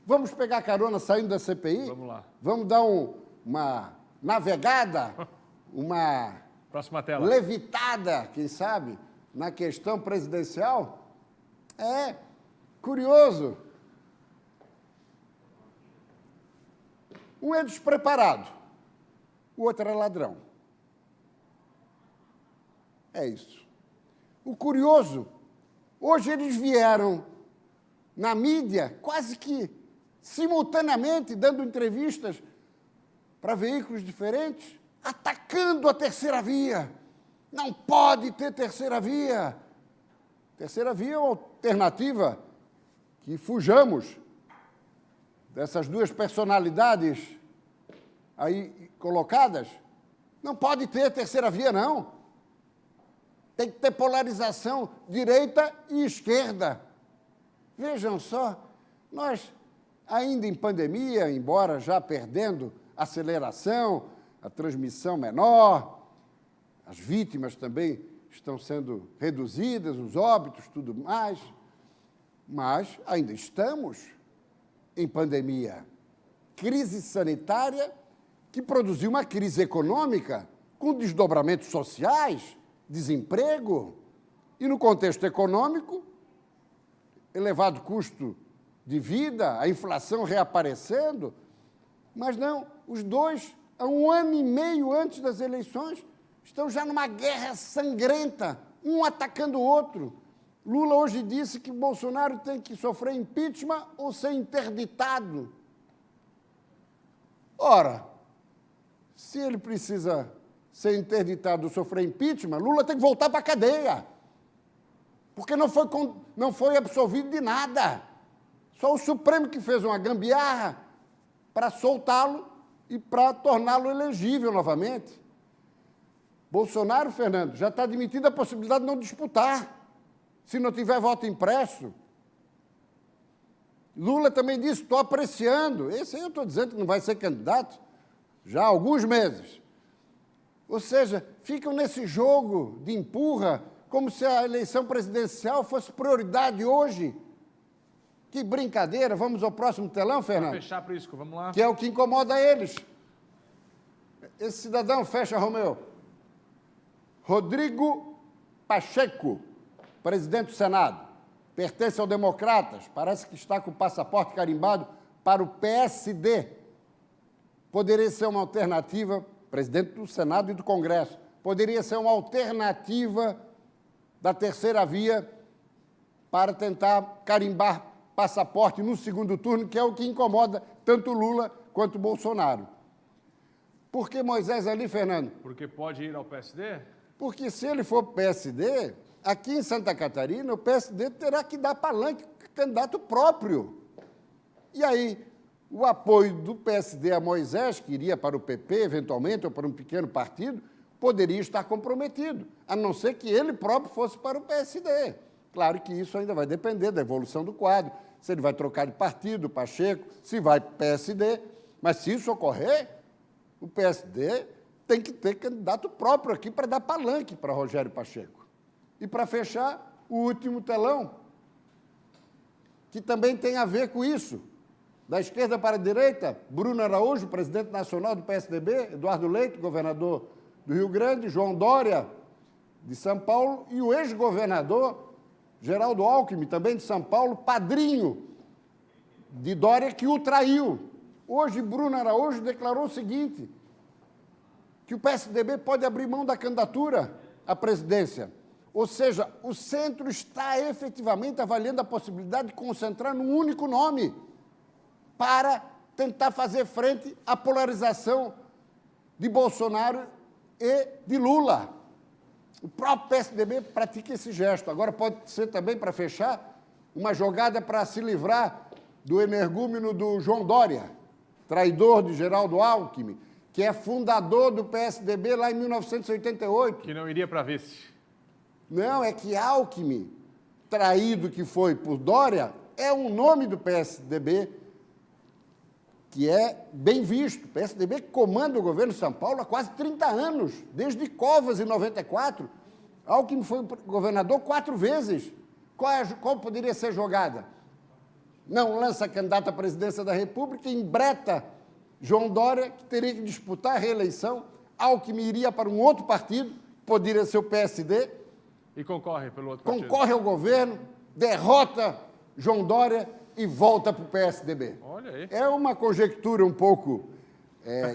Vamos pegar carona saindo da CPI? Vamos lá. Vamos dar uma navegada, uma Próxima tela. levitada, quem sabe, na questão presidencial? É curioso. Um é despreparado, o outro é ladrão. É isso. O curioso, hoje eles vieram na mídia, quase que simultaneamente, dando entrevistas para veículos diferentes, atacando a terceira via. Não pode ter terceira via. Terceira via é uma alternativa que fujamos dessas duas personalidades aí colocadas. Não pode ter terceira via, não. Tem que ter polarização direita e esquerda. Vejam só, nós ainda em pandemia, embora já perdendo aceleração, a transmissão menor, as vítimas também estão sendo reduzidas, os óbitos, tudo mais, mas ainda estamos em pandemia. Crise sanitária que produziu uma crise econômica com desdobramentos sociais, desemprego e, no contexto econômico, elevado custo de vida, a inflação reaparecendo, mas não, os dois, há 1 ano e meio antes das eleições, estão já numa guerra sangrenta, um atacando o outro. Lula hoje disse que Bolsonaro tem que sofrer impeachment ou ser interditado. Ora, se ele precisa ser interditado ou sofrer impeachment, Lula tem que voltar para a cadeia, porque não foi absolvido de nada. Só o Supremo que fez uma gambiarra para soltá-lo e para torná-lo elegível novamente. Bolsonaro, Fernando, já está admitindo a possibilidade de não disputar, se não tiver voto impresso. Lula também disse, estou apreciando. Esse aí eu estou dizendo que não vai ser candidato já há alguns meses. Ou seja, ficam nesse jogo de empurra, como se a eleição presidencial fosse prioridade hoje. Que brincadeira. Vamos ao próximo telão, Fernando? Para fechar, Prisco, vamos lá. Que é o que incomoda eles. Esse cidadão, fecha, Romeu. Rodrigo Pacheco, presidente do Senado, pertence ao Democratas, parece que está com o passaporte carimbado para o PSD. Poderia ser uma alternativa, presidente do Senado e do Congresso, poderia ser uma alternativa da terceira via para tentar carimbar passaporte no segundo turno, que é o que incomoda tanto Lula quanto Bolsonaro. Por que Moisés ali, Fernando? Porque pode ir ao PSD? Porque se ele for PSD, aqui em Santa Catarina, o PSD terá que dar palanque candidato próprio. E aí, o apoio do PSD a Moisés, que iria para o PP, eventualmente, ou para um pequeno partido, poderia estar comprometido, a não ser que ele próprio fosse para o PSD. Claro que isso ainda vai depender da evolução do quadro, se ele vai trocar de partido, Pacheco, se vai para o PSD, mas se isso ocorrer, o PSD tem que ter candidato próprio aqui para dar palanque para Rogério Pacheco. E para fechar, o último telão, que também tem a ver com isso. Da esquerda para a direita, Bruno Araújo, presidente nacional do PSDB, Eduardo Leite, governador do Rio Grande, João Dória, de São Paulo, e o ex-governador Geraldo Alckmin, também de São Paulo, padrinho de Dória, que o traiu. Hoje, Bruno Araújo declarou o seguinte, que o PSDB pode abrir mão da candidatura à presidência. Ou seja, o centro está efetivamente avaliando a possibilidade de concentrar num único nome para tentar fazer frente à polarização de Bolsonaro e de Lula. O próprio PSDB pratica esse gesto. Agora pode ser também, para fechar, uma jogada para se livrar do energúmeno do João Dória, traidor de Geraldo Alckmin, que é fundador do PSDB lá em 1988. Que não iria para vice. Não, é que Alckmin, traído que foi por Dória, é um nome do PSDB que é bem visto. O PSDB comanda o governo de São Paulo há quase 30 anos, desde Covas, em 94. Alckmin foi governador 4 vezes. Qual poderia ser a jogada? não lança candidato à presidência da República, embreta João Dória, que teria que disputar a reeleição, Alckmin iria para um outro partido, poderia ser o PSD, E concorre pelo outro partido. concorre ao governo, derrota João Dória e volta para o PSDB. Olha aí. É uma conjectura um pouco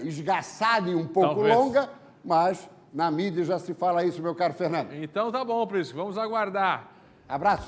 esgaçada e um pouco Talvez. longa, mas na mídia já se fala isso, meu caro Fernando. Então tá bom, Príncipe. Vamos aguardar. Abraço.